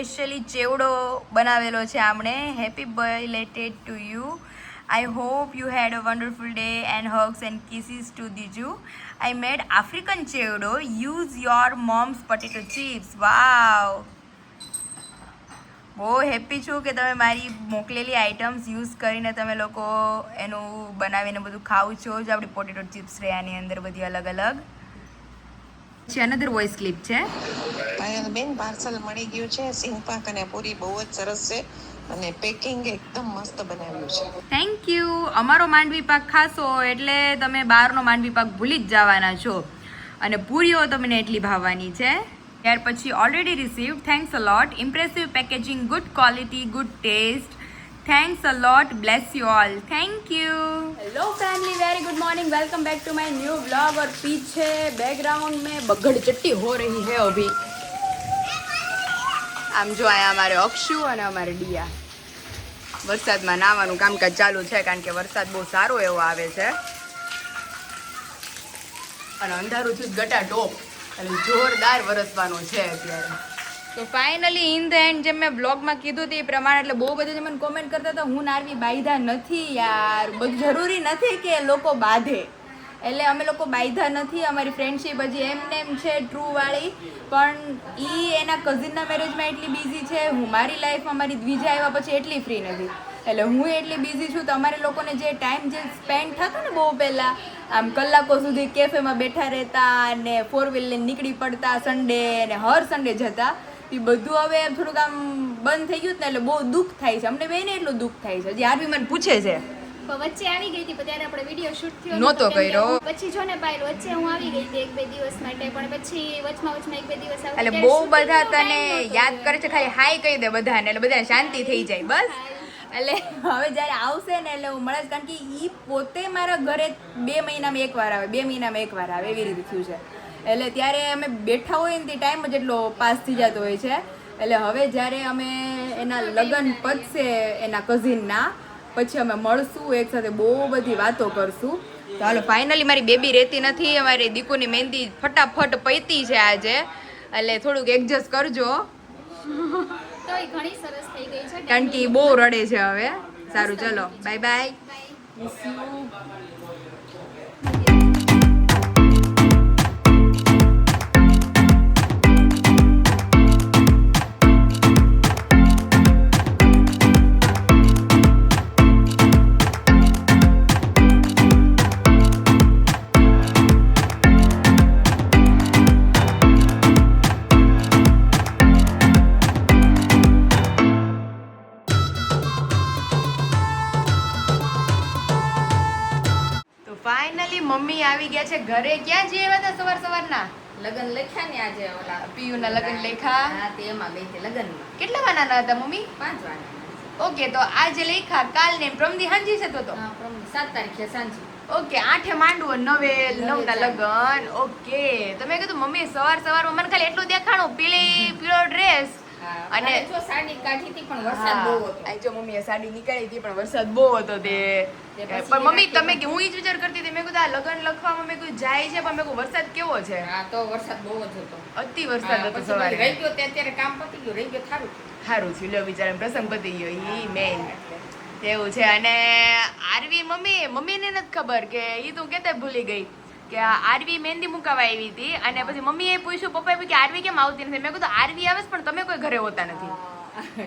Specially ચેવડો બનાવેલો છે આમણે. Happy belated to you. I hope you had a wonderful day and hugs and kisses to Diju. I made African chevdo. Use your mom's potato chips. Wow. બહુ happy છું કે તમે મારી મોકલેલી items use કરીને તમે લોકો એનું બનાવીને બધું ખાવ છો. જ આપણી પોટેટો ચિપ્સ રહે આની અંદર બધી અલગ અલગ છે. અનધર વોઇસ ક્લિપ છે. પાયલબેન પાર્સલ મળી ગયું છે. સિંગ પાક અને પૂરી બહુ જ સરસ છે અને પેકિંગ એકદમ મસ્ત બનાવ્યું છે. Thank you. અમારો માંડવી પાક ખાશો એટલે તમે બહારનો માંડવી પાક ભૂલી જ જવાના છો અને પૂરીઓ તમને એટલી ભાવવાની છે. ત્યાર પછી already receive. Thanks a lot. Impressive packaging, good quality, good taste. Thanks a lot. Bless you all. Thank you. Hello family, very good morning. Welcome back to my new vlog. और पीछे बैकग्राउंड में बगड़ चट्टी हो रही है अभी. આમ જો અહીંયા અમારે અક્ષુ અને અમારે ડિયા વરસાદમાં નાહવાનું કામકાજ ચાલુ છે કારણ કે વરસાદ બહુ સારો એવો આવે છે અને અંધારું થયું ગટા ટોપ એટલે જોરદાર વરસવાનું છે અત્યારે. તો ફાઇનલી ઇન ધ એન્ડ જેમ મેં બ્લોગમાં કીધું હતું એ પ્રમાણે એટલે બહુ બધા મને કોમેન્ટ કરતા હતા હું નારવી બાંધા નથી યાર. બધું જરૂરી નથી કે લોકો બાંધે એટલે અમે લોકો બાંધા નથી. અમારી ફ્રેન્ડશીપ હજી એમને એમ છે ટ્રુ વાળી. પણ એ એના કઝિનના મેરેજમાં એટલી બિઝી છે, હું મારી લાઈફમાં મારી દ્વિજા આવ્યા પછી એટલી ફ્રી નથી. એટલે હું એટલી બિઝી છું તો અમારે લોકોને જે ટાઈમ જે સ્પેન્ડ થતો ને બહુ પહેલાં આમ કલાકો સુધી કેફેમાં બેઠા રહેતા અને 4 વ્હીલને નીકળી પડતા સન્ડે ને હર સન્ડે જતા એ બધું હવે થોડુંક આમ બંધ થઈ ગયું ને એટલે બહુ દુઃખ થાય છે. અમને બેને એટલું દુઃખ થાય છે. હજી આરવી મને પૂછે છે વચ્ચે આવી ગઈ હતી ત્યારે આપણે વિડીયો શૂટ થયો નહોતો કર્યો. પછી જો ને પાયલ વચ્ચે હું આવી ગઈ હતી 1-2 દિવસ માટે પણ પછી વચમાં 1-2 દિવસ એટલે બહુ બધા તને યાદ કરે છે. ખાલી હાય કહી દે બધાને એટલે બધાને શાંતિ થઈ જાય બસ. એટલે હવે જ્યારે આવશે ને એટલે હું મળે કારણ કે એ પોતે મારા ઘરે 2 મહિનામાં એકવાર આવે 2 મહિનામાં એકવાર આવે એવી રીતે થયું છે. એટલે ત્યારે અમે બેઠા હોય ને તે ટાઈમ જ એટલો પાસ થઈ જતો હોય છે. એટલે હવે જ્યારે અમે એના લગ્ન પતશે એના કઝિનના પછી અમે મળશું એક સાથે બહુ બધી વાતો કરશું. તો હાલો ફાઇનલી મારી બેબી રહેતી નથી. અમારી દીકુની મહેંદી ફટાફટ પૈતી છે આજે એટલે થોડુંક એડજસ્ટ કરજો તો એ ઘણી સરસ થઈ ગઈ છે કારણ કે એ બહુ રડે છે હવે. સારું ચલો બાય બાય. ફાઇનલી મમ્મી આવી ગયા છે ઘરે. ક્યાં જઈએ હતા સવાર સવારના? લગન લખ્યા ને આજે ઓલા પીયુના લગન લેખા. હા તે એમાં ગઈ હતી લગનમાં. કેટલા વાના હતા મમ્મી? 5 વાગે. ઓકે તો આજે લેખા કાલ ને પ્રમદી હાંજી છે તો હા 7 તારીખે સાંજે. ઓકે 8 માંડવો 9 ના લગન. ઓકે તો મેં કીધું મમ્મી સવાર સવારમાં મને ખાલી એટલું દેખાણું પીળો ડ્રેસ અને જો સાડી કાઢી હતી પણ વરસાદ બહુ હતો. આ જો મમ્મીએ સાડી નીકાળી હતી પણ વરસાદ બહુ હતો તે. પણ મમ્મી તમે કે હું ઈ જ વિચાર કરતી હતી મેં કીધું આ લગન લખવામાં મેં કીધું જાય છે પણ મેં કીધું વરસાદ કેવો છે? હા તો વરસાદ બહુ જ હતો. અતિ વરસાદ હતો સવારે. રહી ગયો તે અત્યારે કામ પતી ગયું રહી ગયો સારું થયું લ્યો બિચારા પ્રસંગ પતી ગયો ઈ મેન એવું છે. અને આરવી મમ્મીને નથી ખબર કે ઈ તું કેતે ભૂલી ગઈ કે આરવી મહેંદી મુકાવા આવી હતી અને પછી મમ્મીએ પૂછ્યું પપ્પાએ પૂછ્યું કે આરવી કેમ આવતી નથી? મેં કીધું આરવી આવે પણ તમે કોઈ ઘરે હોતા નથી.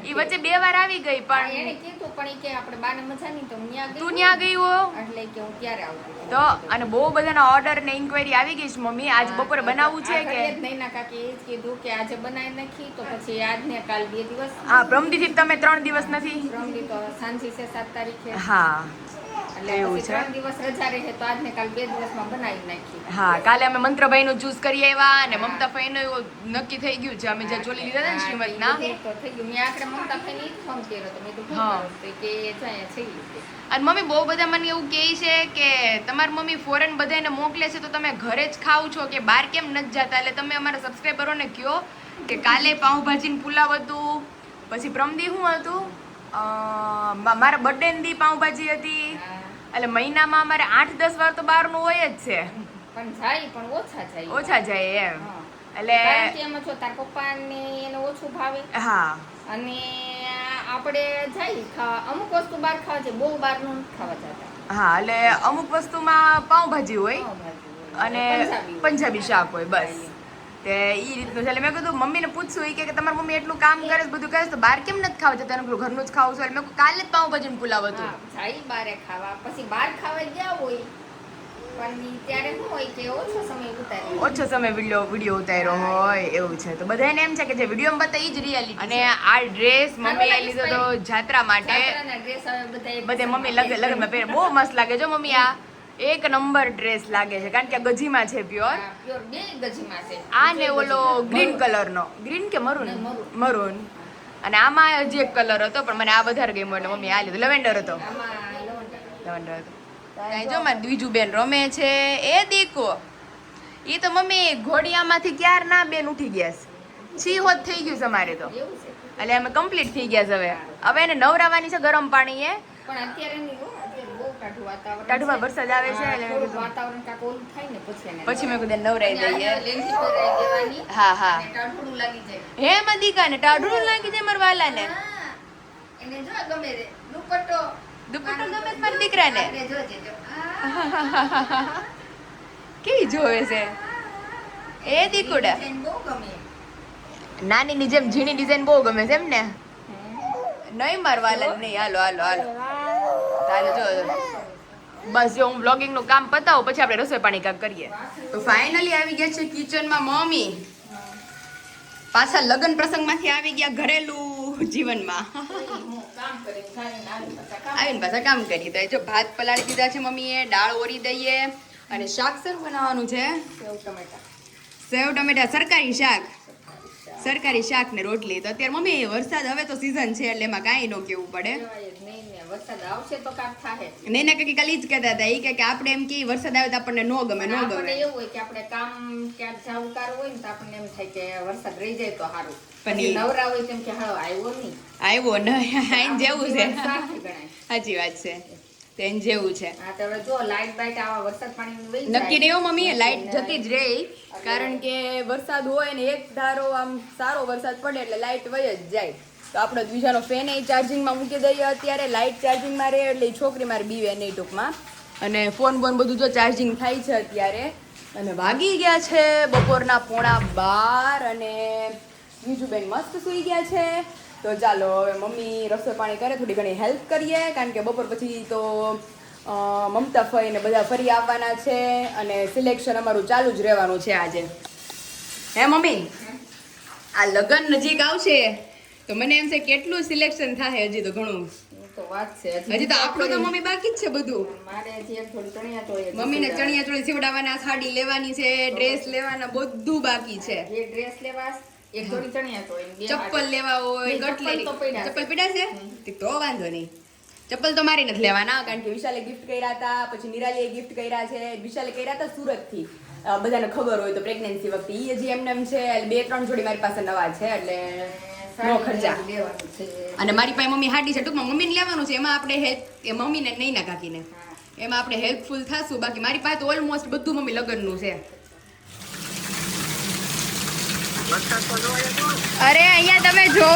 ઈ વચ્ચે 2 વાર આવી ગઈ પણ એને કીધું પણ કે આપણે બાને મજા નહીં તો હું ન્યા ગઈ. તું ન્યા ગઈ હો એટલે કે હું ત્યારે આવું તો. અને બહુ બધાના ઓર્ડર ને ઇન્ક્વાયરી આવી ગઈ છે મમ્મી આજ બપોરે બનાવવું છે કે નૈના કાકી એ જ કીધું કે આજે બનાવી નાખી તો પછી આજ ને કાલ 2 દિવસ. હા પ્રમદીથી તમે 3 દિવસ નથી? પ્રમદી તો સાંજે છે 7 તારીખે. હા એટલે એવું છે 3 દિવસ રજા રહે તો આજ ને કાલ 2 દિવસમાં બનાવી નાખી. હા કાલે અમે મંત્રભાઈ નું ચૂઝ કરી આવ્યા અને મમતા ભાઈ નું નક્કી થઈ ગયું છે. અમે જે ચોલી લીધા હતા ને શ્રીમદના તો થઈ ગયું. મેં આખરે મમતા ભાઈને ઈ જ ફોન કર્યો તો મેં કીધું હા. કે જાય છે. અને મમ્મી બહુ બધા મને એવું કહે છે કે તમારી મમ્મી ફોરેન બધાને મોકલે છે તો તમે ઘરે જ ખાવ છો કે બહાર કેમ નથી જતા? એટલે તમે અમારા સબસ્ક્રાઈબરોને કહો કે કાલે પાઉંભાજી ને પુલાવ હતું પછી પ્રમદી શું હતું મારા બર્થડે ની પાઉંભાજી હતી. એટલે મહિનામાં અમારે 8-10 વાર તો બહારનું હોય જ છે પણ જાય પણ ઓછા જાય એમ. એટલે કારણ કે એમાં જો તાર પપ્પાને એને ઓછું ભાવે હા અને આપણે જઈ ખાવા અમુક વસ્તુ બહાર ખાવા છે, બહુ બહારનું નથી ખાવા જતા. હા એટલે અમુક વસ્તુમાં પાઉંભાજી હોય પાવભાજી હોય અને પંજાબી હોય. પંજાબી શાક હોય બસ તે ઈ રીતનું છે. એટલે મેં કીધું મમ્મીને પૂછશું ઈ કે તમારી મમ્મી એટલું કામ કરે છે બધું કરે છે તો બહાર કેમ નથી ખાવા જતા? એનું ઘરનું જ ખાવું છે. એટલે મેં કીધું કાલે જ પાઉંભાજીનું પુલાવ હતું. હા, જાય બારે ખાવા પછી બહાર ખાવા ગયા હોય પણ ઈ ત્યારે શું હોય કે ઓછો સમય ઉતારી ઓછો સમય વિડીયો ઉતાર્યો હોય એવું છે. તો બધાને એમ છે કે જે વિડીયોમાં બતાવી ઈ જ રિયાલિટી. અને આ ડ્રેસ મમ્મીએ લીધો તો જાત્રા માટે. જાત્રાના dress હવે બધાએ બધે મમ્મી લગ્નમાં પહેરે બહુ મસ્ત લાગે જો મમ્મી. આ એક નંબર ડ્રેસ લાગે છે કારણ કે આ ગજીમાં છે પ્યોર. હા, pure બે ગજીમાં છે. આ ને ઓલો ગ્રીન કલરનો, ગ્રીન કે મરૂન? નહીં, મરૂન. અને આમાં હજી એક કલર હતો પણ મને આ વધારે ગમ્યો એટલે મમ્મી આ લીધું. લેવેન્ડર હતો. આમાં lavender. લેવેન્ડર હતો. ત્યાં જો મારી બીજું બેન રમે છે એ દીકો. ઈ તો મમ્મી ઘોડિયામાંથી ક્યાર ના બેન ઉઠી ગયા છે. છી હોત થઈ ગયું છે અમારે તો. એવું છે એટલે અમે કમ્પ્લીટ થઈ ગયા છે હવે. હવે એને નવરાવાની છે ગરમ પાણી એ. પણ અત્યારે નહીં હો, અત્યારે બહુ ટાઢું વાતાવરણ ટાઢુમાં છે. વરસાદ આવે છે હા, એટલે મેં થોડું કીધું. વાતાવરણ કાંઈક ઓલું થાય ને પછી એને પછી મેં કીધું નવરાઈ અને દઈએ. આ લેંઘી પહેરાઈ દેવાની હા હા. અને ટાઢું લાગી જાય. હે મદિકા ને ટાઢું લાગી જાય મારા વાલાને. હા, એને જો ગમે રે દુપટ્ટો દુપટ્ટો ગમે છે મારા દીકરાને. આપણે જોજે જો. કેવી જોવે છે એ દીકુડા. ડિઝાઇન બહુ ગમે. નાનીની જેમ ઝીણી ડિઝાઇન બહુ ગમે છે એમ ને? નહીં મારવાલા નહીં. હાલો હાલો હાલો હાલો જો બસ જો હું બ્લોગિંગ નું કામ પતાવું પછી આપણે રસોઈ પાણી કાંક કરીએ. તો ફાઇનલી આવી ગયા છે કિચનમાં મમ્મી. પાછા લગ્ન પ્રસંગમાંથી આવી ગયા ઘરેલું જીવનમાં. હું કામ કરીને ખાઈને આવી પાછા કામ. આવીને પાછા કામ કરીએ. તો એ જો ભાત પલાળી દીધા છે મમ્મીએ, દાળ ઓરી દઈએ અને શાક સર બનાવવાનું છે. સેવ ટમેટા. સેવ ટમેટા સરકારી શાક. સરકારી શાક ને રોટલી. તો અત્યારે મમ્મી વરસાદ હવે તો સીઝન છે એટલે એમાં કાંઈ ન કેવું પડે. કહેવાય જ નહીં ને વરસાદ આવશે તો કાંઈક થાહે. નૈના કાકી કાલે ઈ જ કહેતા હતા ઈ કે આપણે એમ કે વરસાદ આવે તો આપણને નો ગમે નો આપણને ગમે. એવું હોય કે આપણે કામ ક્યાંક જાવું કારું હોય ને તો આપણને એમ થાય કે વરસાદ રહી જાય તો સારું. પણ પછી ઈ- નવરા હોય તેમ કે હાલો આવ્યો નહીં. આવ્યો ન આઈને જેવું છે. જીવન સાર્થક ગણાય. સાચી વાત છે. તેન જેવું છે. હા તો હવે જો લાઈટ બાઈટ આવા વરસાદ પાણી વહી નક્કી નહીં હો મમ્મી જાય. લાઈટ જતી જ રહે કારણ કે વરસાદ હોય ને એક ધારો આમ સારો વરસાદ પડે એટલે લાઈટ વહી જ જાય. તો આપણો બીજાનો ફેન એ ચાર્જિંગમાં મૂકી દઈએ અત્યારે. લાઈટ ચાર્જિંગમાં રહે એટલે ઈ છોકરી મારે બીવે નહીં ટૂંકમાં. અને ફોન બોન બધું જો ચાર્જિંગ થાય છે અત્યારે. અને વાગી ગયા છે બપોરના 11:30 અને બીજું બેન મસ્ત સૂઈ ગયા છે. તો ચાલો હવે મમ્મી રસોઈ પાણી કરે થોડી ઘણી હેલ્પ કરીએ કારણ કે બપોર પછી તો મમતા ફઈ ને બધા ફરી આવવાના છે અને સિલેક્શન અમારું ચાલુ જ રહેવાનું છે આજે. હે મમ્મી આ લગન નજીક આવશે તો મને એમ છે કેટલું સિલેક્શન થાય હજી તો ઘણું. ઈ તો વાત છે હજી તો આપણું તો મમ્મી બાકી જ છે બધું. મારે હજી એક થોડી ચણિયા ચોળી મમ્મીને ચણિયા ચોળી સીવડાવવાના, સાડી લેવાની છે, ડ્રેસ લેવાના બધું બાકી છે. બે ડ્રેસ લેવા એક જોડી ચણિયા ચોળી બે ચપ્પલ લેવા હોય, નહીં, ગટલેરી. ચપ્પલ તો પડ્યા છે. ચપ્પલ પડ્યા છે ઠીક તો વાંધો નહીં. ચપ્પલ તો મારી નથી લેવાના કારણ કે વિશાલે ગિફ્ટ કર્યા હતા, પછી નિરાલીએ ગિફ્ટ કર્યા છે. વિશાલે કર્યા હતા સુરતથી. બધાને ખબર હોય તો પ્રેગ્નન્સી વખતે ઈ હજી એમ છે. એટલે 2-3 જોડી મારી પાસે નવા છે એટલે નો ખર્ચા. લેવાનું છે. અને મારી પાસે મમ્મી હાડી છે ટૂંકમાં મમ્મીને લેવાનું છે. એમાં આપણે મમ્મીને નહીં ના કાકીને એમાં આપણે હેલ્પફુલ થાશું. બાકી મારી પાસે તો ઓલમોસ્ટ બધું મમ્મી લગ્નનું છે. અરે અહીંયા તમે જો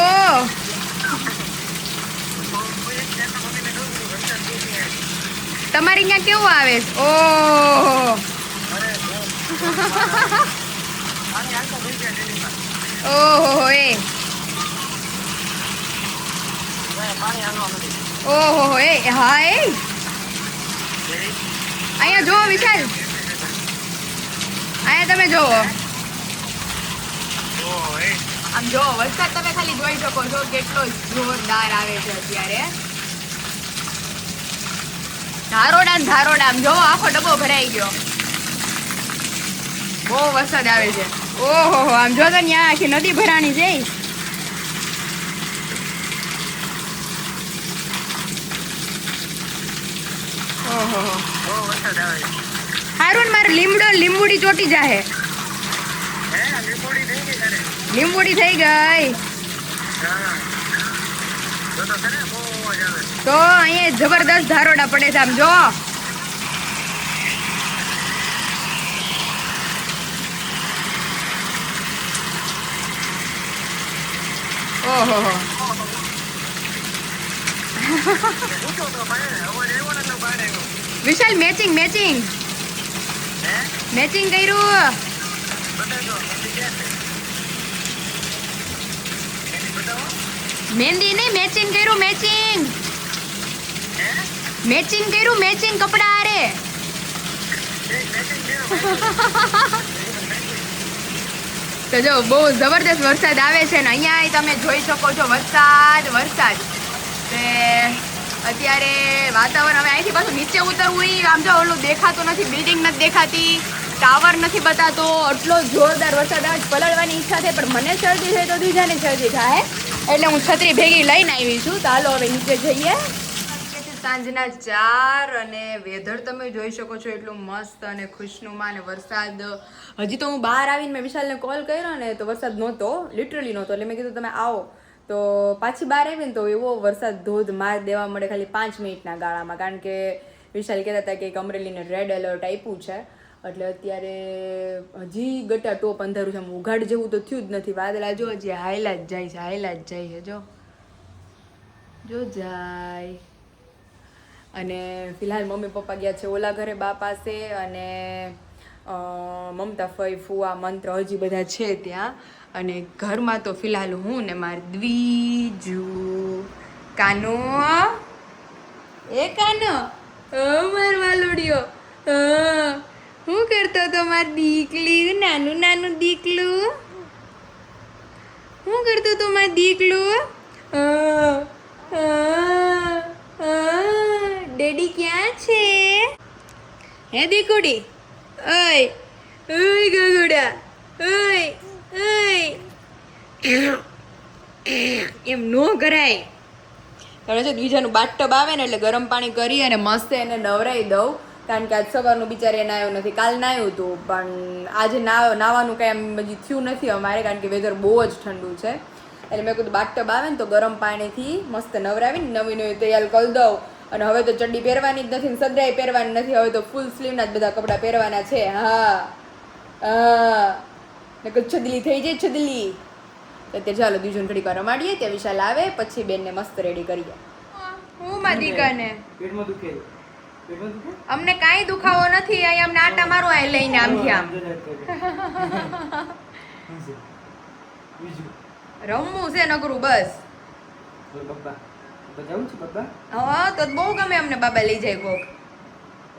તમારી અહીંયા કેવું આવે છે? ઓહો ઓહો એ ઓહો એ હા એ અહીંયા જોવો વિશાલ, અહીંયા તમે જોવો. આમ જો વરસાદ તમે ખાલી જોઈ શકો છો કેટલો જોરદાર આવે છે અત્યારે. ધારોડા ને ધારોડા આમ જો આખો ડબ્બો ભરાઈ ગયો. બહુ વરસાદ આવે છે. ઓહો આમ જો તો ત્યાં આખી નદી ભરાણી છે. ઓહો હારું ને મારે લીંબુડી ચોટી જાહે. લીંબુડી થઈ ગઈ તો અહીંયા જબરદસ્ત ધારોડા પડે છે આમ જો. ઓહો વિશાલ મેચિંગ મેચિંગ મેચિંગ કર્યું. મહેંદી નહીં મેચિંગ કર્યું મેચિંગ મેચિંગ કર્યું મેચિંગ કપડા આરે. તો જો બહુ જબરદસ્ત વરસાદ આવે છે ને અહીંયા તમે જોઈ શકો છો વરસાદ વરસાદ. તે અત્યારે વાતાવરણ હવે અહીંથી પાછું નીચે ઉતરવું આમ જો ઓલું દેખાતું નથી, બિલ્ડિંગ નથી દેખાતી, ટાવર નથી બતાતો, આટલો જોરદાર વરસાદ આવે પલળવાની ઈચ્છા થાય પણ મને શરદી થાય તો દીજાને શરદી થાય એટલે હું છત્રી ભેગી લઈને આવી છું. તો હાલો હવે નીચે જઈએ. સાંજના 4 અને વેધર તમે જોઈ શકો છો એટલું મસ્ત અને ખુશનુમા અને વરસાદ. હજી તો હું બહાર આવીને મેં વિશાલને કોલ કર્યો ને તો વરસાદ નહોતો, લિટરલી નહોતો. એટલે મેં કીધું તમે આવો તો પાછી બહાર આવીને તો એવો વરસાદ ધોધમાર દેવા મળે ખાલી 5 મિનિટના ગાળામાં. કારણ કે વિશાલ કહેતા હતા કે અમરેલીને રેડ એલર્ટ આપ્યું છે એટલે અત્યારે હજી ગટા ટોપ અંધારું છે. આમ ઉઘાડ જેવું તો થયું જ નથી. વાદળા જો હજી હાયલા જ જાય છે, હાયલા જ જાય છે. જો જાય. અને ફિલહાલ મમ્મી પપ્પા ગયા છે ઓલા ઘરે બા પાસે અને મમતા ફઈ ફુવા મંત્ર હજી બધા છે ત્યાં. અને ઘરમાં તો ફિલહાલ હું ને મારી દ્વિજુ કાનો. એ કાનો માર વાલુડિયો શું કરતો તો માર દીકલી નાનું નાનું દીકલું શું કરતો તો માર દીકલું. ડેડી ક્યાં છે હે દીકુડી. ઓય ઓય ગગુડા ઓય ઓય એમ નો કરાય. કારણ કે બીજાનું બાથટબ આવે ને એટલે ગરમ પાણી કરી અને મસ્ત એને નવરાઈ દઉં. કારણ કે આજ સવારનું બિચારે નાયું નથી, કાલ નાયું હતું પણ આજે નાવાનું કાંઈ એમ હજી થયું નથી અમારે કારણ કે વેધર બહુ જ ઠંડુ છે. એટલે મેં કીધું બાથટબ આવે ને તો ગરમ પાણીથી મસ્ત નવરાવીને નવી નવી તૈયાર કરી દઉં. અને હવે તો ચડ્ડી પહેરવાની જ નથી ને સદરાઈ પહેરવાની નથી, હવે તો ફૂલ સ્લીવના જ બધા કપડાં પહેરવાના છે. હા હા નકર છદલી થઈ જાય છદલી. તો તે ચાલો બીજું ઘડીક વાર રમાડીએ ત્યાં વિશાલ આવે પછી બેનને મસ્ત રેડી કરીએ. હું માં દીકાને પેટમાં દુખે અમને કાંઈ દુખાવો નથી. અહીં અમને આટા મારો આ લઈને આમથી આમ રમવું છે નકરું બસ. બજાવું છું બાબા. હા તો બહુ ગમે અમને બાબા લઈ જાય કોક.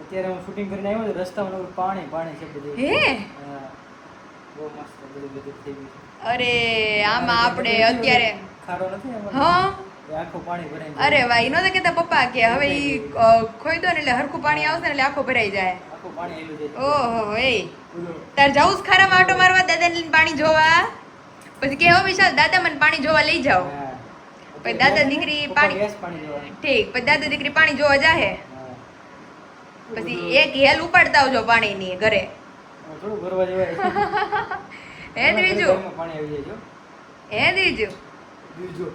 અત્યારે હું શૂટિંગ કરીને આવ્યો તો રસ્તામાં પાણી પાણી છે બધું. હે બહુ મસ્ત બધું બધું થઈ ગયું. અરે આમાં આપણે અત્યારે ખારો નથી એમાં. હા આખું પાણી ભરાઈ અરે વાહ નો તો કહેતા પપ્પા કે હવે ઈ ખોઈ દો ને એટલે હરખું પાણી આવશે ને એટલે આખો ભરાઈ જાય. આખું પાણી હેલું જાય. ઓહો એ તાર જાવું જ ખારામાં આટો મારવા દાદાને લઈને પાણી જોવા. પછી કે હો વિશાલ દાદા મને પાણી જોવા લઈ જાઓ. પછી દાદા દીકરી પાણી ઠીક પછી દાદા દીકરી પાણી જોવા જાહે. પછી એક હેલ ઉપાડતા આવજો પાણીની ઘરે. થોડું ભરવા જવાય. હે દ્વિજુ પાણી આવી જાય જો. હે દ્વિજુ બીજો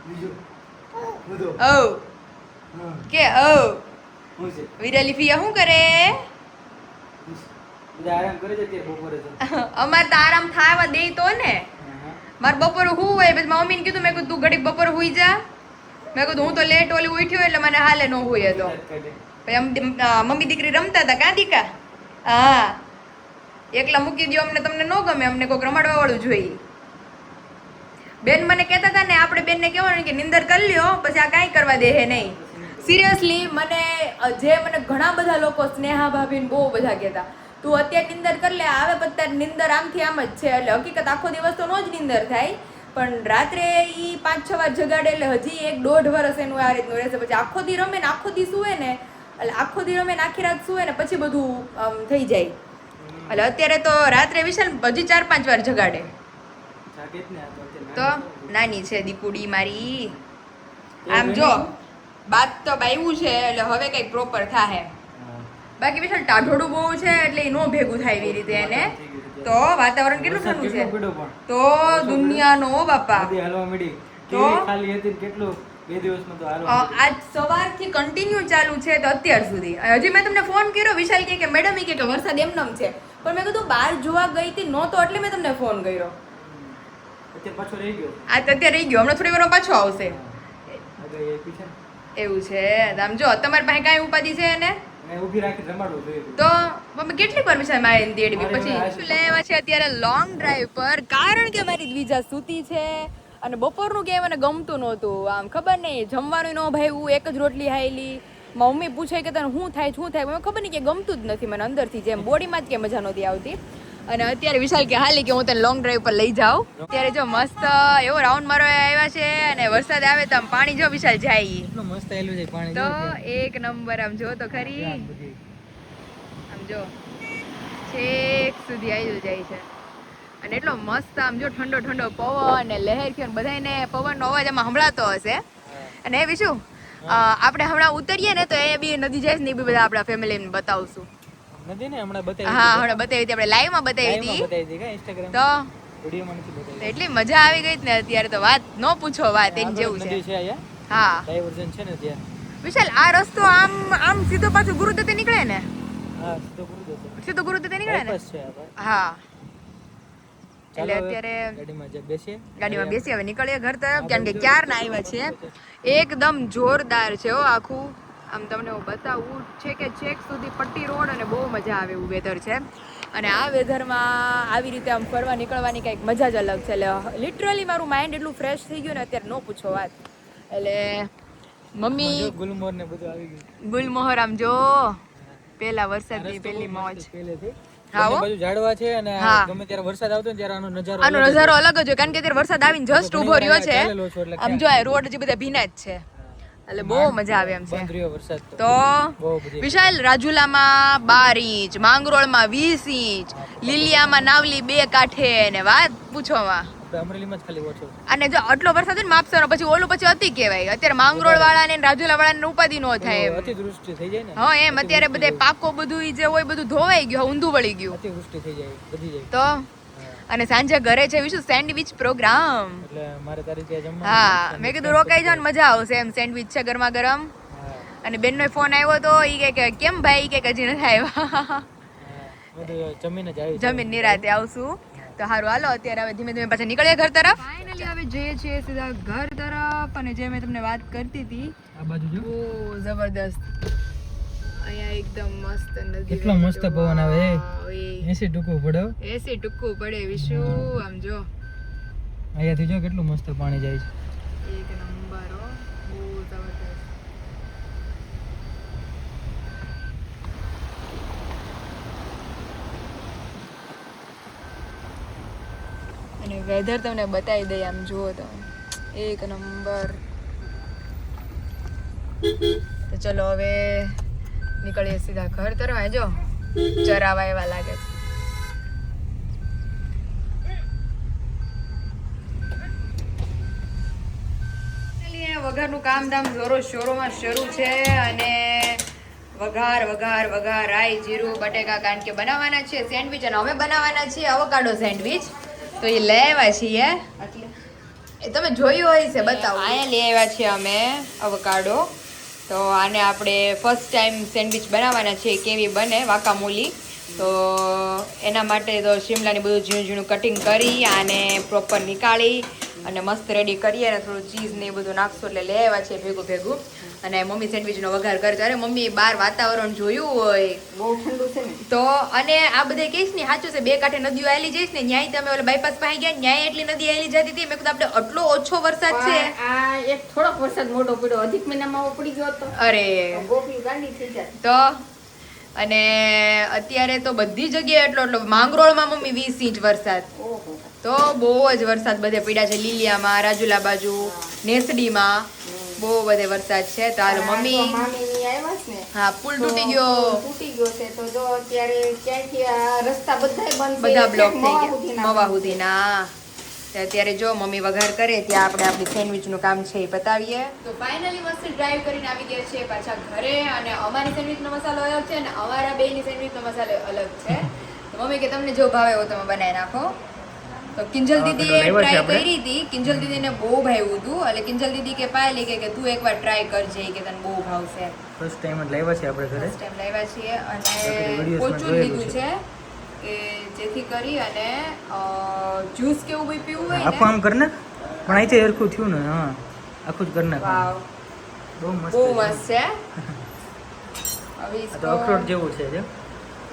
બીજો બધો ઓ કે ઓ હું છે વિરાલી ફિયા શું કરે. બધા આરામ કરે છે તે બપોરે તો. અમાર તો આરામ થાવા દે તો ને. મારે બપોરે હું હોય પછી મમ્મીને કીધું મેં કીધું તું ઘડીક બપોરે હુઈ જા. મેં કીધું હું તો લેટ ઓલી ઉઠ્યો એટલે મને હાલે ન હોય તો પછી મમ્મી દીકરી રમતા હતા કાંતિકા. હા એકલા મૂકી દો અમને તમને ન ગમે, અમને કોઈક રમાડવા વાળું જોઈએ. બેન મને કહેતા હતા ને આપણે બેનને કહેવાનું કે નિંદર કરી લ્યો પછી આ કાંઈ કરવા દે હે નહીં. સિરિયસલી મને ઘણા બધા લોકો સ્નેહા ભાભીને બહુ બધા કહેતા તું અત્યારે નિંદર કરી લે આવે પછી તારી નિંદર આમથી આમ જ છે. એટલે હકીકત આખો દિવસ તો નો જ નિંદર થાય પણ રાત્રે એ 5-6 વાર જગાડે એટલે હજી 1-1.5 વર્ષ એનું આ રીતનું રહેશે. પછી આખો દી રમે ને આખો દી સુવે ને એટલે આખો દી રમે ને આખી રાત સુવે ને પછી બધું થઈ જાય. એટલે અત્યારે તો રાત્રે વિશાલ હજી 4-5 વાર જગાડે. તો નાની છે દીકુડી મારી. આમ જો બાત તો બાવ્યું છે એટલે હવે કંઈક પ્રોપર થાહે. બાકી વિશાલ ટાઢોડું બહુ છે એટલે એ નો ભેગું થાય એવી રીતે એને. તો વાતાવરણ કેટલું ઠંડુ છે તો દુનિયાનો બાપા. તો ખાલી હતી કેટલું 2 દિવસમાં તો હાલો. આજ સવારથી કન્ટિન્યુ ચાલુ છે તો અત્યાર સુધી. હજી મેં તમને ફોન કર્યો વિશાલ કે મેડમ કે વરસાદ એમનેમ છે પણ મેં કીધું બહાર જોવા ગઈ હતી નહોતો એટલે મેં તમને ફોન કર્યો. અત્યારે પાછો રહી ગયો. આ તો અત્યારે રહી ગયો, હમણાં થોડી વારમાં પાછો આવશે. આગળ એ પીછે ને. એવું છે. આમ જો તમારી પાસે કાંઈ ઉપાધિ છે ને એને ઊભી રાખી રમાડવું જોઈએ. તો મમ્મી કેટલી પરમિશન મારી દેડવી પછી શું લેવા છે અત્યારે લોંગ ડ્રાઈવ પર, કારણ કે મારી દ્વિજા સૂતી છે અને બપોરનું કે મને ગમતું નહોતું. આમ ખબર નહીં, જમવાનું ન ભાવ્યું, એક જ રોટલી ખાયેલી. મમ્મી પૂછે કે તને શું થાય શું થાય, મને ખબર નહીં કે ગમતું જ નથી મને અંદરથી, જેમ બોડીમાં જ કે મજા નહોતી આવતી. અને અત્યારે વિશાલ કે હાલી કે હું તને લોંગ ડ્રાઈવ પર લઈ જાઉં. અત્યારે જો મસ્ત એવો રાઉન્ડ મારવા આવ્યા છે અને વરસાદ આવે તો આમ પાણી જો વિશાલ જાય એટલું મસ્ત આવેલું છે પાણી. તો એક નંબર. આમ જો તો ખરી, આમ જો છેક સુધી આવી જાય છે અને એટલો મસ્ત આમ જો ઠંડો ઠંડો પવન અને લહેર થયો ને બધાને પવનનો અવાજ આમાં સંભળાતો હશે. અને એ વિશું આપણે હમણાં ઉતરીએ ને તો એ બી નદી જાય ને એ બી બધા આપણા ફેમિલીને બતાવશું. નથી ને હમણાં બતાવી. હા હમણાં બતાવી હતી, આપણે લાઈવમાં બતાવી હતી. ઇન્સ્ટાગ્રામ તો વિડીયોમાં નથી બતાવી. તો એટલી મજા આવી ગઈ ને અત્યારે તો વાત ન પૂછો, વાત એની જેવું નદી છે. છે અહીંયા. હા ડાયવર્ઝન છે ને ત્યાં. વિશાલ આ રસ્તો આમ આમ સીધો પાછું ગુરુદત્તે નીકળે ને, હા સીધો પૂરું જશે. સીધો ગુરુદત્તે નીકળે ને. બસ છે આ ભાઈ. હા ચાલો એટલે હવે અત્યારે ગાડીમાં જે બેસીએ. ગાડીમાં બેસી હવે નીકળીએ ઘર તરફ, કારણ કે ક્યારના આવ્યા છે. એકદમ જોરદાર છે હો આખું. આમ તમને હું બતાવું છે કે છેક સુધી પટ્ટી રોડ અને બહુ મજા આવે એવું વેધર છે. અને આ વેધરમાં આવી રીતે આમ ફરવા નીકળવાની કંઈક મજા જ અલગ છે. એટલે લિટરલી મારું માઇન્ડ એટલું ફ્રેશ થઈ ગયું ને અત્યારે ન પૂછો વાત. એટલે મમ્મી જો ગુલમોહર ને બધું આવી ગયું. ગુલમોહર આમ જો પહેલા વરસાદની પહેલી મોજ. પહેલેથી હા હો. બંને બાજુ ઝાડવા છે અને હા. ગમે ત્યારે વરસાદ આવતો ને ત્યારે આનો નજારો આનો નજારો અલગ જ હોય, કારણ કે અત્યારે વરસાદ આવીને જસ્ટ ઉભો રહ્યો છે. ચાલેલો છો એટલે આમ જો આ રોડ જે બધા ભીના જ છે, એટલે બહુ મજા આવે એમ છે. બંધ રહ્યો વરસાદ તો તો બહુ બધી. વિશાલ રાજુલામાં 12 ઇંચ, માંગરોળમાં 20 ઇંચ, લીલિયામાં નાવલી 2 કાંઠે ને વાત પૂછોમાં. આપણે અમરેલીમાં જ ખાલી ઓછો. અને જો આટલો વરસાદ હોય ને માપસરો, પછી ઓલું પછી અતિ કહેવાય. અત્યારે માંગરોળ વાળાને ને રાજુલા વાળાને ઉપાધિ ન થાય એમ. અતિવૃષ્ટિ થઈ જાય ને. હા એમ અત્યારે બધે પાકો બધું ઈ જે હોય બધું ધોવાઈ ગયું, ઊંધું વળી ગયું. અતિવૃષ્ટિ થઈ જાય બધી જાય. તો અને સાંજે ઘરે છે વિશું સેન્ડવિચ પ્રોગ્રામ. એટલે મારે તારી ત્યાં જમવાનું હા મેં કીધું રોકાઈ જાવ ને મજા આવશે એમ. સેન્ડવિચ છે ગરમા ગરમ. હા અને બેનનો ફોન આવ્યો તો ઈ કે કેમ ભાઈ કે હજી નથી આવ્યા. હા. બધું જમીને જ આવી જમીન નિરાતે આવશું. તો સારું હાલો અત્યારે હવે ધીમે ધીમે પાછા નીકળીએ ઘર તરફ. ફાઇનલી હવે જઈએ છીએ સીધા ઘર તરફ. અને જે મેં તમને વાત કરતી હતી, આ બાજુ જો બહુ જબરદસ્ત અહીંયા એકદમ મસ્ત નદી. કેટલો મસ્ત પવન આવે એ. એ એસી ટૂંકું પડે હો. એસી ટૂંકું પડે વિશુ. આમ જો અહીંયાથી જો કેટલું મસ્ત પાણી જાય છે. એક નંબર હો, બહુ જબરદસ્ત. અને વેધર તમને બતાવી દઈએ આમ જુઓ તો એક નંબર. તો ચલો હવે નીકળીએ સીધા ઘર તરફ. આ જો ચરાવા એવા લાગે છે. વઘારનું કામ ધામ જોરો શોરોમાં શરૂ છે. અને વઘાર વઘાર વઘાર રાઈ જીરું બટેકા, કારણ કે બનાવવાના છે સેન્ડવિચ. અને અમે બનાવવાના છીએ અવોકાડો સેન્ડવિચ. તો એ લઈ આવ્યા છીએ, એ તમે જોયું હોય છે બતાવો. અહીંયા લઈ આવ્યા છીએ અમે અવોકાડો. તો આને આપણે ફર્સ્ટ ટાઈમ સેન્ડવિચ બનાવવાના છે, કેવી બને વાકામૂલી. તો એના માટે તો શિમલાની બધું ઝીણું ઝીણું કટિંગ કરી આને પ્રોપર નીકાળી અને મસ્ત રેડી કરીએ. અને થોડું ચીઝ ને એ બધું નાખશું એટલે લઈ આવ્યા છે ભેગું ભેગું. અને મમ્મી સેન્ડવિચનો વઘાર કરતા. અરે મમ્મી બહાર વાતાવરણ જોયું હોય બહુ ઠંડુ છે ને. તો. અને આ બધે કહીશ ને સાચું છે, 2 કાંઠે નદીઓ આવેલી જઈશ ને ન્યાય તમે ઓલા બાયપાસ પાસે ગયા ન્યાય એટલી નદી આવેલી જતી હતી. મેં કીધું આપણે આટલો ઓછો વરસાદ છે. પણ આ એક થોડોક વરસાદ મોટો પડ્યો, અધિક મહિનામાં આવો પડી ગયો તો અરે ગોપી ગાંડી થઈ જાય. તો અને અત્યારે તો બધી જગ્યાએ એટલો એટલો. માંગરોળમાં મમ્મી 20 ઇંચ વરસાદ. ઓહો. તો બહુ જ વરસાદ બધે પડ્યા છે. લીલિયામાં, રાજુલા બાજુ, નેસડીમાં બહુ બધે વરસાદ છે. તો હાલો મમ્મી. મામીની આવ્યા છે ને, હા પુલ તો તૂટી ગયો, તૂટી ગયો છે. તો જો અત્યારે ક્યાંયથી આ રસ્તા બધાય બંધ છે. બધા બ્લોક થઈ મવા ગયા સુધીના મવા સુધીના. અત્યારે જો મમ્મી વઘાર કરે ત્યાં આપણે આપણી સેન્ડવિચનું કામ છે એ બતાવીએ. તો ફાઇનલી મસ્ત ડ્રાઈવ કરીને આવી ગયા છે પાછા ઘરે. અને અમારી સેન્ડવિચનો મસાલો અલગ છે અને અમારા બેયની સેન્ડવિચનો મસાલો અલગ છે. તો મમ્મી કે તમને જો ભાવે એવો તમે બનાવી નાખો. તો કિંજલ દીદીએ ટ્રાય કરી હતી. કિંજલ દીદીને બહુ ભાવ્યું હતું. એટલે કિંજલ દીદી કે પાયલી કે તું એકવાર ટ્રાય કરજે કે તને બહુ ભાવશે. ફર્સ્ટ ટાઈમ જ લાવ્યા છે આપણે ઘરે. ફર્સ્ટ ટાઈમ લાવ્યા છીએ અને videos માં પોચું જોયેલું લીધું છે. કે જેથી કરી અને જ્યુસ કેવું બી પીવું હોય આખું ને આમ કર નાખ પણ અહીંથી હરખું થયું ને હા આખું જ કર નાખ વાવ બહુ મસ્ત બહુ છે. મસ્ત છે अभी આ તો અખરોટ જેવું છે જો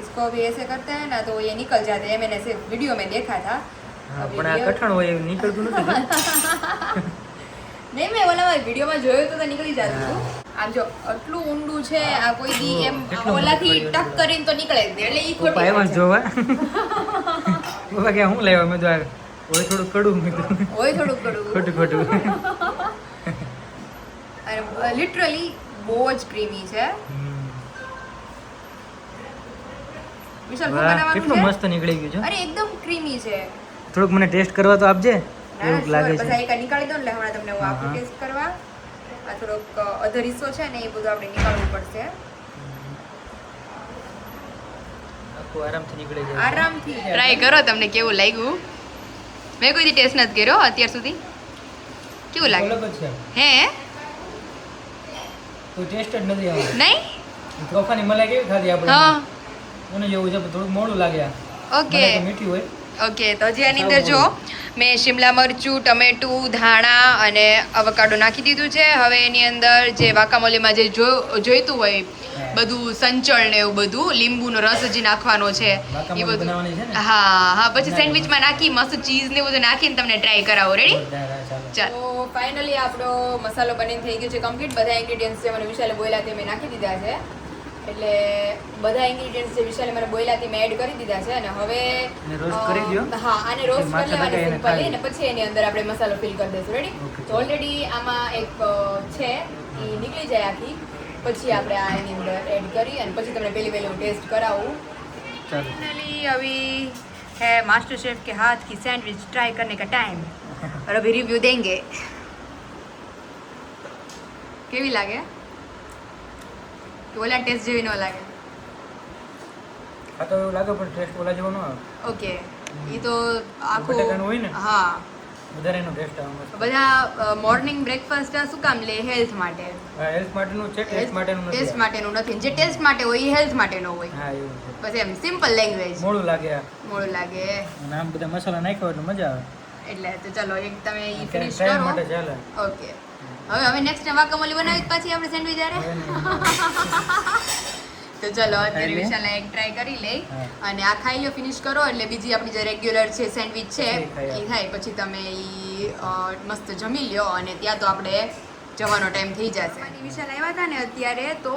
इसको अभी ऐसे करते हैं ना तो ये निकल जाते हैं मैंने सिर्फ वीडियो में देखा था હા, પણ આ કઠણ હોય એવું નીકળતું નથી નહીં મેં ઓલા વિડીયોમાં જોયું તો નીકળી જતું હતું આમ જો આટલું ઊંડું છે આ કોઈ દી એમ કેટલું ઓલાથી ઊંડું ટક કરીને તો નીકળે જ નહીં. એટલે ઈ પપ્પા ખોટી આવ્યા વાત છે. જોવા પપ્પા કે હું લાવ્યા મેં તો આ હોય થોડું કડું મેં કીધું. હોય થોડુંક કડવું ખોટું ખોટું અને લિટરલી બહુ જ ક્રીમી છે વિશાલ શું વાહ, બનાવવાનું કેટલું છે મસ્ત નીકળી ગયું છે અરે એકદમ ક્રીમી છે થોડુંક મને ટેસ્ટ કરવા તો આપજે ના, એવું લાગે sure. છે પછી આ એક નીકાળી દો ને એટલે હમણાં તમને હું આપું હા. ટેસ્ટ કરવા આ થોડોક અધર હિસ્સો છે ને એ બધું આપણે નીકાળવું પડશે આખું આરામથી નીકળી જાય આરામથી ટ્રાય કરો તમને કેવું લાગ્યું મેં કોઈ દી ટેસ્ટ નથી કર્યો અત્યાર સુધી કેવું લાગે અલગ જ છે હે કોઈ ટેસ્ટ જ નથી આવતો નહીં ચોખાની મલાઈ કેવી ખાધી આપણે હા મને જેવું છે પણ થોડુંક મોડું લાગે આ ઓકે મલાઈ તો મીઠી હોય ઓકે તો હજી આની અંદર જો મેં શિમલા મરચું ટમેટું ધાણા અને અવકાડો નાખી દીધું છે હવે એની અંદર જે વાકામોલીમાં જે જોઈતું હોય બધું સંચળ ને એવું બધું લીંબુનો રસ હજી નાખવાનો છે એ વાકામોલી બધું બનાવવાની છે ને હા હા પછી સેન્ડવિચમાં નાખી મસ્ત ચીઝ ને બધું નાખીને તમને ટ્રાય કરાવો રેડી ચાલો તો ફાઇનલી આપણો મસાલો બનીને થઈ ગયો છે કમ્પ્લીટ બધા ઇન્ગ્રેડિયન્ટ્સ જે મને વિશાલે બોલ્યા તે મેં નાખી દીધા છે એટલે બધા ઇન્ગ્રેડિયન્ટ્સ જે વિશાલે મને બોલ્યા તે મેં એડ કરી દીધા છે અને હવે અને roast કરી દ્યો. હા આને રોસ્ટ માથે કરી લેવાની લગાવીને સિમ્પલી ખાઈ. અને પછી એની અંદર આપણે મસાલો ફિલ કરી દઈશું રેડી Okay, તો ઓલરેડી આમાં એક છે એ નીકળી જાય આખી પછી આપણે આ એની અંદર એડ કરી અને પછી તમને પહેલી હું ટેસ્ટ કરાવું ચાલો फाइनली अभी है मास्टर शेफ के हाथ की सैंडविच ट्राई करने का टाइम और अभी रिव्यू देंगे કેવી લાગે કે ઓલા ટેસ્ટ જેવી ન લાગે આ તો એવું લાગે પણ ટેસ્ટ ઓલા જેવો ન આવે ઓકે એ તો બટાકાનું હોય ને? આખું હા વધારે એનો ટેસ્ટ આવે મસ્ત. બધા મોર્નિંગ બ્રેકફાસ્ટ શું કામ લે હેલ્થ માટે હા હેલ્થ માટેનું છે ટેસ્ટ માટેનું નથી ટેસ્ટ માટેનું નથી જે ટેસ્ટ માટે હોય એ હેલ્થ માટેનો હોય હા એવું છે બસ એમ સિમ્પલ લેંગ્વેજ મોડું લાગે આ મોડું લાગે અને આમ બધા મસાલા નાખ્યો એટલે મજા આવે એટલે તો ચલો એક તમે ઈ અત્યારે ફિનિશ try કરો માટે ચાલે ઓકે હવે નેક્સ્ટ વાકામોલી બનાવી જ પાછી આપણે સેન્ડવિચ આરે હવે નહીં. તો ચલો અત્યારે ખાઈ લે. વિશાલે એક ટ્રાય કરી લઈ હા. અને આ ખાઈ લો ફિનિશ કરો એટલે બીજી આપણી જે રેગ્યુલર છે સેન્ડવિચ છે પછી ખાઈ એ થાય પછી તમે ઈ મસ્ત જમી લ્યો અને ત્યાં તો આપણે જવાનો ટાઈમ થઈ જશે વિશાલ આવ્યા હતા ને અત્યારે તો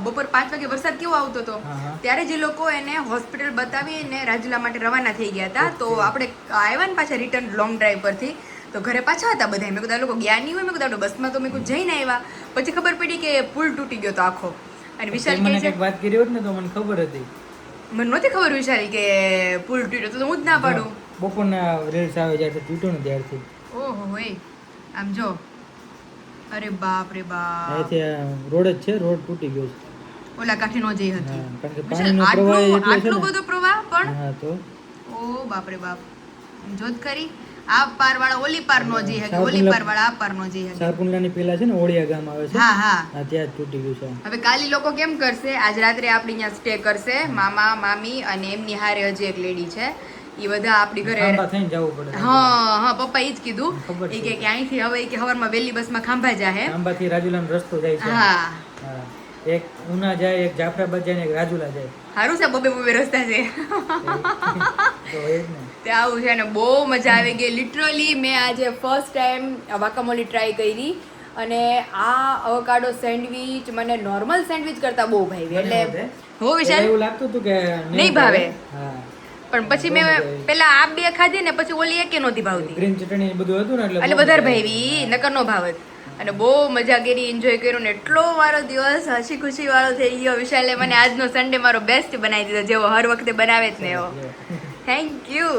બપોર 5 વાગે વરસાદ કેવો આવતો હતો હા, હા. ત્યારે જે લોકો એને હોસ્પિટલ બતાવીને રાજુલા માટે રવાના થઈ ગયા હતા તો આપણે આવ્યા ને પાછા રિટર્ન લોંગ ડ્રાઈવ પરથી તો ઘરે પાછા હતા બધા મેં કીધું આ લોકો ગયા નહીં હોય મેં કીધું આપણે બસમાં તો મેં કીધું જઈને આવ્યા પછી ખબર પડી કે પુલ તૂટી ગયો તો આખો અને વિશાલ તે મને કહે છે કંઈક વાત કરી હોત ને તો મને ખબર હતી મને નહોતી ખબર વિશાલી કે પુલ તૂટ્યો તો હું જ ના પાડું બપોરના રેલ્સ આવે જ્યારે તૂટ્યો ને ત્યારથી ઓહો હોય આમ જો અરે બાપ રે બાપ અહીંથી આ રોડ જ છે રોડ તૂટી ગયો છે ઓલા કાઠી નો જઈ હતી હા, કારણ કે વિશાલ, પાણીનો પ્રવાહ આટલું એટલો છે આટલું ને. બધો પ્રવાહ પણ હા તો ઓ બાપ રે બાપ જોત કરી આ પાર વાળા ઓલી પાર નો જઈ હકે ઓલી પાર વાળા આ પાર નો જઈ હકે સારકુંડલાની પેલા છે ને ઓળિયા ગામ આવે છે હા હા હા ત્યાં જ તૂટી ગયું છે હવે કાલી લોકો કેમ કરશે આજ રાત્રે આપણી અહીંયા સ્ટે કરશે મામા મામી અને એમની હારે હજી એક લેડી છે એ બધા આપણી ઘરે ખાંભા થઈને જવું પડે હા હા પપ્પા ઈ જ કીધું ખબર એ છે. કે અહીંથી હવે ઈ કે હવારમાં વહેલી બસમાં ખાંભા જાહે ખાંભાથી રાજુલાનો રસ્તો જાય છે હા હા એક ઉના જાય એક જાફરાબાદ જાય ને એક રાજુલા જાય સારું છે બબે બબે રસ્તા છે તો એ જ ને તે આવું છે ને બહુ મજા આવી ગઈ લિટરલી મેં આજે ફર્સ્ટ ટાઈમ વાકામોલી ટ્રાય કરી અને આ અવકાડો સેન્ડવિચ મને નોર્મલ સેન્ડવિચ કરતા બહુ ભાવી એટલે હો પહેલા વિશાલ એવું લાગતું હતું કે નહીં ભાવે. હા પણ પછી મેં પેલા આ બે ખાધી ને પછી ઓલી એકે નહોતી ભાવતી ગ્રીન ચટણી ને બધું હતું ને એટલે બહુ વધારે મજા ભાવી નકર નો ભાવત અને બહુ મજા કરી એન્જોય કર્યું ને એટલો મારો દિવસ હસી ખુશી વાળો થઈ ગયો વિશાલે મને આજનો સન્ડે મારો બેસ્ટ બનાવી દીધો જેવો હર વખતે બનાવે જ ને એવો આવી. થેન્ક યુ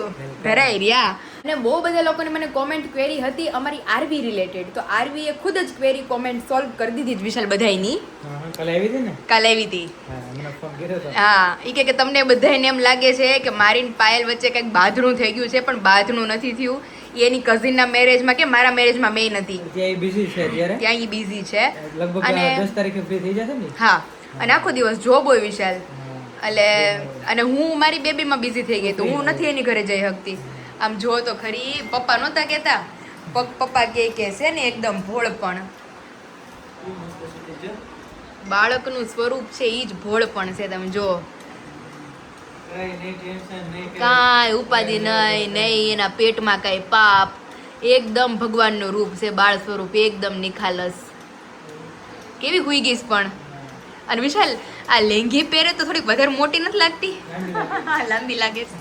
ધરાઈ રહ્યા અને બહુ બધા લોકોને મને કોમેન્ટ ક્વેરી હતી અમારી આરવી રિલેટેડ તો આરવી એ ખુદ જ ક્વેરી કોમેન્ટ સોલ્વ કરી દીધી જ વિશાલ બધાયની હા, હા, કાલે આવી હતી ને કાલે આવી હતી હા મને ફોન કર્યો હતો હા એ કે તમને બધાને એમ લાગે છે કે મારી ને પાયલ વચ્ચે કંઈક બાંધણું થઈ ગયું છે પણ બાંધણું નથી થયું એ એની કઝિનના મેરેજમાં કે મારા મેરેજમાં મેં નથી ત્યાં એ બિઝી છે અત્યારે ત્યાં એ બિઝી છે લગભગ અને 10 તારીખે ફ્રી થઈ જશે ને હા અને આખો દિવસ જોબ હોય વિશાલ એટલે અને હું મારી બેબીમાં બિઝી થઈ ગઈ તો હું નથી એની ઘરે જઈ શકતી. આમ જો તો ખરી પપ્પા નહોતા કહેતા પપ્પા કે છે ને એકદમ ભોળપણ. બાળકનું સ્વરૂપ છે એ જ ભોળપણ છે. તમે જો કાંઈ ઉપાધિ નહીં એના પેટમાં કાંઈ પાપ, એકદમ ભગવાનનું રૂપ છે બાળ સ્વરૂપ, એકદમ નિખાલસ. કેવી હુઈ ગઈશ પણ. અને વિશાલ આ લેંઘી પહેરે તો થોડીક વધારે મોટી નથી લાગતી? લાંબી લાગે છે.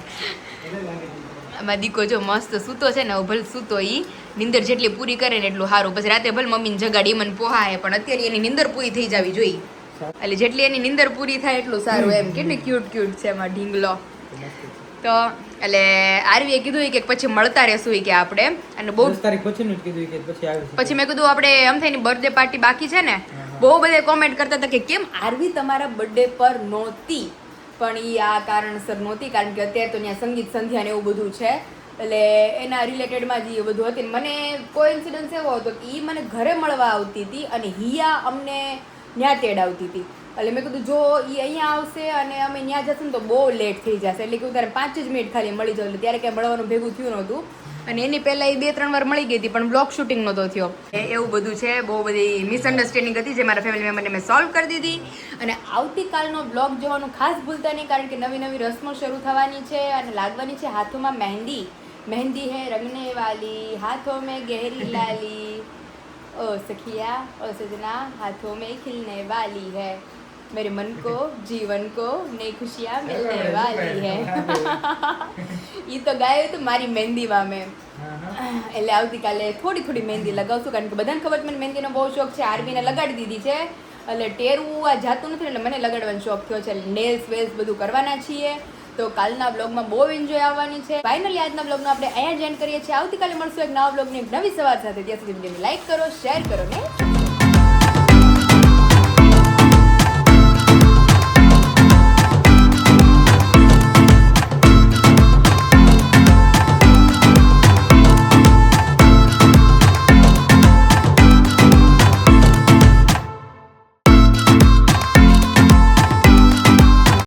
આમાં દીકો જો મસ્ત સૂતો છે ને, ભલે સૂતો ઈ નિંદર જેટલી પૂરી કરે ને એટલું સારું. પછી રાતે ભલે મમ્મીને જગાડી મને પોહાય, પણ અત્યારે એની નિંદર પૂરી થઈ જવી જોઈએ. એટલે જેટલી એની નિંદર પૂરી થાય એટલું સારું. એમ કેટલી ક્યુટ છે એમાં ઢીંગલો. તો એટલે આરવીએ કીધું કે પછી મળતા રહેશું કે આપણે, અને બહુ તારીખ પછીનું જ કીધું કે પછી આવે. પછી મેં કીધું આપણે એમ થઈને બર્થડે પાર્ટી બાકી છે ને, બહુ બધા કોમેન્ટ કરતા હતા કે કેમ આરવી તમારા બર્થડે પર નહોતી. પણ એ આ કારણસર નહોતી કારણ કે અત્યારે તો ત્યાં સંગીત સંધ્યા ને એવું બધું છે, એટલે એના રિલેટેડમાં જ એ બધું હતી. મને કોઇન્સિડન્સ એવો હતો કે એ મને ઘરે મળવા આવતી હતી અને હિયા અમને ત્યાં તેડાવતી હતી. એટલે મેં કીધું જો એ અહીંયા આવશે અને અમે ત્યાં જશે ને તો બહુ લેટ થઈ જશે, એટલે કે તારે 5 જ મિનિટ ખાલી મળી જાવ. ત્યારે કાંઈ મળવાનું ભેગું થયું નહોતું. અને એની પહેલાં એ 2-3 વાર મળી ગઈ હતી પણ બ્લોગ શૂટિંગ નહોતો થયો. એવું બધું છે. બહુ બધી મિસઅન્ડરસ્ટેન્ડિંગ હતી જે મારા ફેમિલી મેમ્બરને મેં સોલ્વ કરી દીધી. અને આવતીકાલનો બ્લોગ જોવાનું ખાસ ભૂલતા નહીં કારણ કે નવી નવી રસ્મો શરૂ થવાની છે અને લાગવાની છે હાથોમાં મહેંદી. મહેંદી હે રંગને વાલી, હાથોं में गहरी लाली, ओ सखिया ओ सजना हाथों में खिलने वाली है, मेरे मन को जीवन को नई खुशियाँ मिलने वाली है. એ તો ગાયું હતું મારી મહેંદીમાં મેં. એટલે આવતીકાલે થોડી મહેંદી લગાવશું કારણ કે બધાને ખબર મને મહેંદીનો બહુ શોખ છે. આરબીને લગાડી દીધી છે એટલે ટેરવું આ જાતું નથી એટલે મને લગાડવાનો શોખ થયો છે. નેલ્સ વેલ્સ બધું કરવાના છીએ. તો કાલના બ્લોગમાં બહુ એન્જોય આવવાની છે. ફાઇનલી આજના બ્લોગનો આપણે અહીંયા જ એન્ડ કરીએ છીએ. આવતીકાલે મળશું એક નવા બ્લોગની એક નવી સવાર સાથે. ત્યાં સુધી વિડીયોને લાઈક કરો, શેર કરો ને